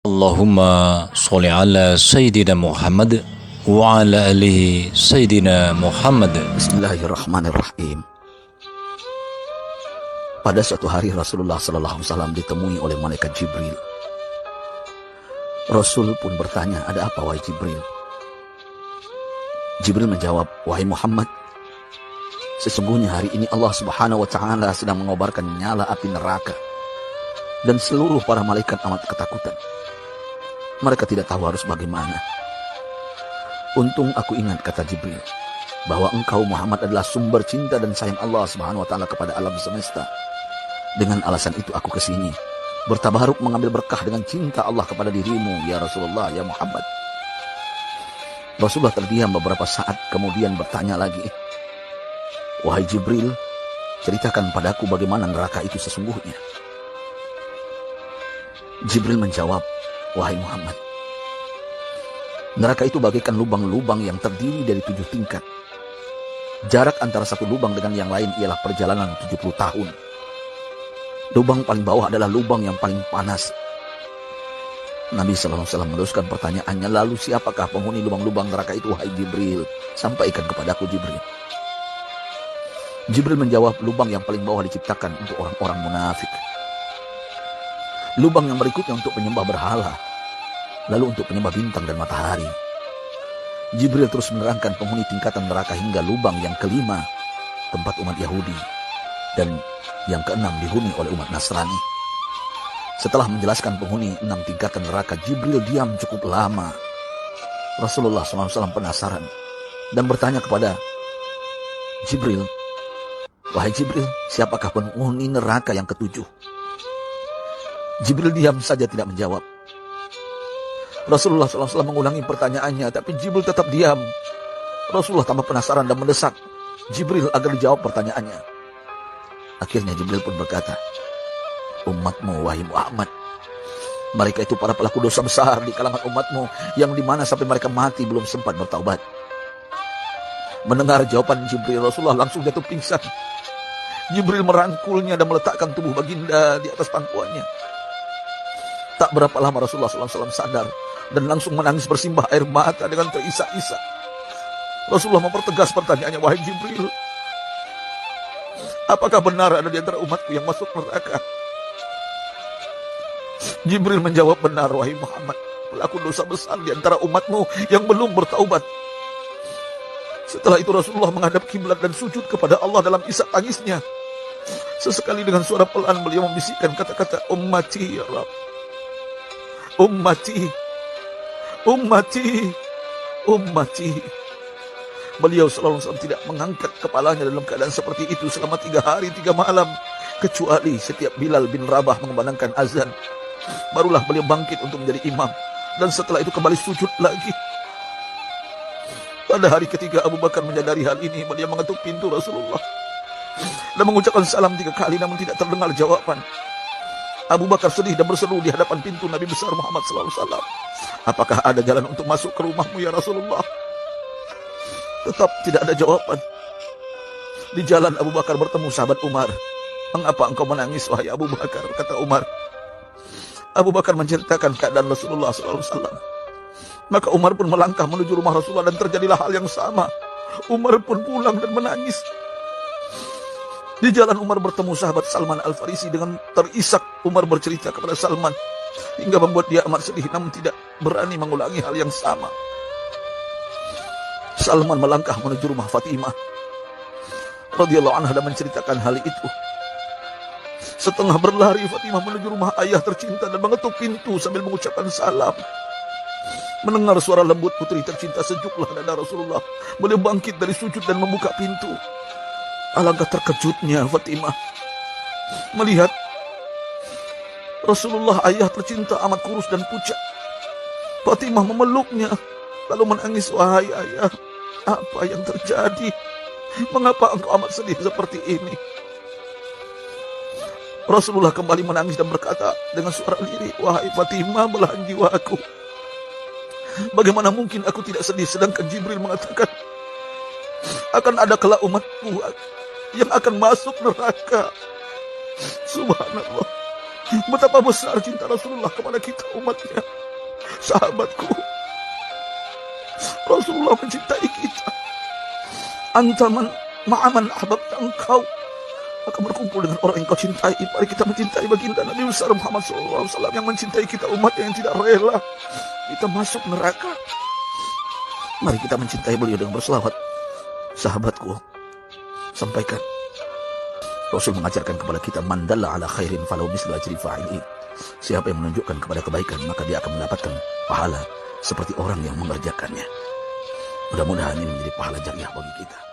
Allahumma sholli ala Sayyidina Muhammad wa ala alihi Sayyidina Muhammad. Bismillahirrahmanirrahim. Pada suatu hari Rasulullah SAW ditemui oleh malaikat Jibril. Rasul pun bertanya, "Ada apa wahai Jibril?" Jibril menjawab, "Wahai Muhammad, sesungguhnya hari ini Allah Subhanahu wa Ta'ala sedang mengobarkan nyala api neraka, dan seluruh para malaikat amat ketakutan. Mereka tidak tahu harus bagaimana. Untung aku ingat," kata Jibril, "bahwa engkau Muhammad adalah sumber cinta dan sayang Allah Subhanahu wa Ta'ala kepada alam semesta. Dengan alasan itu aku kesini, bertabaruk mengambil berkah dengan cinta Allah kepada dirimu, ya Rasulullah, ya Muhammad." Rasulullah terdiam beberapa saat, kemudian bertanya lagi, "Wahai Jibril, ceritakan padaku bagaimana neraka itu sesungguhnya." Jibril menjawab, "Wahai Muhammad, neraka itu bagaikan lubang-lubang yang terdiri dari 7 tingkat. Jarak antara satu lubang dengan yang lain ialah perjalanan 70 tahun. Lubang paling bawah adalah lubang yang paling panas." Nabi SAW meneruskan pertanyaannya, "Lalu siapakah penghuni lubang-lubang neraka itu, wahai Jibril? Sampaikan kepadaku, Jibril." Jibril menjawab, "Lubang yang paling bawah diciptakan untuk orang-orang munafik. Lubang yang berikutnya untuk penyembah berhala, lalu untuk penyembah bintang dan matahari." Jibril terus menerangkan penghuni tingkatan neraka hingga lubang yang kelima, tempat umat Yahudi, dan yang keenam dihuni oleh umat Nasrani. Setelah menjelaskan penghuni 6 tingkatan neraka, Jibril diam cukup lama. Rasulullah SAW penasaran dan bertanya kepada Jibril, "Wahai Jibril, siapakah penghuni neraka yang ke-7?" Jibril diam saja tidak menjawab. Rasulullah SAW mengulangi pertanyaannya, tapi Jibril tetap diam. Rasulullah tambah penasaran dan mendesak Jibril agar dijawab pertanyaannya. Akhirnya Jibril pun berkata, "Umatmu, wahai Muhammad, mereka itu para pelaku dosa besar di kalangan umatmu, yang dimana sampai mereka mati belum sempat bertaubat." Mendengar jawaban Jibril, Rasulullah langsung jatuh pingsan. Jibril merangkulnya dan meletakkan tubuh baginda di atas pangkuannya. Tak berapa lama Rasulullah SAW sadar dan langsung menangis bersimbah air mata dengan terisak-isak. Rasulullah mempertegas pertanyaannya, "Wahai Jibril, apakah benar ada di antara umatku yang masuk neraka?" Jibril menjawab, "Benar, wahai Muhammad, pelaku dosa besar di antara umatmu yang belum bertaubat." Setelah itu Rasulullah menghadap kiblat dan sujud kepada Allah dalam isak tangisnya. Sesekali dengan suara pelan beliau membisikkan kata-kata, "Ummati ya Rabb, ummati, ummati, ummati." Beliau SAW tidak mengangkat kepalanya dalam keadaan seperti itu selama 3 hari 3 malam, kecuali setiap Bilal bin Rabah mengumandangkan azan. Barulah beliau bangkit untuk menjadi imam, dan setelah itu kembali sujud lagi. Pada hari ketiga Abu Bakar menyadari hal ini, beliau mengetuk pintu Rasulullah dan mengucapkan salam 3 kali, namun tidak terdengar jawaban. Abu Bakar sedih dan berseru di hadapan pintu Nabi besar Muhammad SAW, "Apakah ada jalan untuk masuk ke rumahmu ya Rasulullah?" Tetap tidak ada jawaban. Di jalan Abu Bakar bertemu sahabat Umar. "Mengapa engkau menangis, wahai Abu Bakar?" kata Umar. Abu Bakar menceritakan keadaan Rasulullah SAW. Maka Umar pun melangkah menuju rumah Rasulullah dan terjadilah hal yang sama. Umar pun pulang dan menangis. Di jalan Umar bertemu sahabat Salman Al-Farisi. Dengan terisak Umar bercerita kepada Salman hingga membuat dia amat sedih, namun tidak berani mengulangi hal yang sama. Salman melangkah menuju rumah Fatimah radhiyallahu anha dan menceritakan hal itu. Setengah berlari Fatimah menuju rumah ayah tercinta dan mengetuk pintu sambil mengucapkan salam. Mendengar suara lembut putri tercinta, sejuklah dada Rasulullah. Beliau bangkit dari sujud dan membuka pintu. Alangkah terkejutnya Fatimah melihat Rasulullah ayah tercinta amat kurus dan pucat. Fatimah memeluknya lalu menangis, "Wahai ayah, apa yang terjadi? Mengapa engkau amat sedih seperti ini?" Rasulullah kembali menangis dan berkata dengan suara lirih, "Wahai Fatimah, belahan jiwaku, bagaimana mungkin aku tidak sedih sedangkan Jibril mengatakan akan ada kelak umatku yang akan masuk neraka." Subhanallah, betapa besar cinta Rasulullah kepada kita umatnya. Sahabatku, Rasulullah mencintai kita. Antaman ma'aman ahbabta, engkau akan berkumpul dengan orang yang kau cintai. Mari kita mencintai baginda Nabi besar Muhammad SAW yang mencintai kita, umat yang tidak rela kita masuk neraka. Mari kita mencintai beliau dengan berselawat. Sahabatku, sampaikan, Rasul mengajarkan kepada kita, mandalla ala khairin falau mislu ajri fa'ili. Siapa yang menunjukkan kepada kebaikan, maka dia akan mendapatkan pahala seperti orang yang mengerjakannya. Mudah-mudahan ini menjadi pahala jariah bagi kita.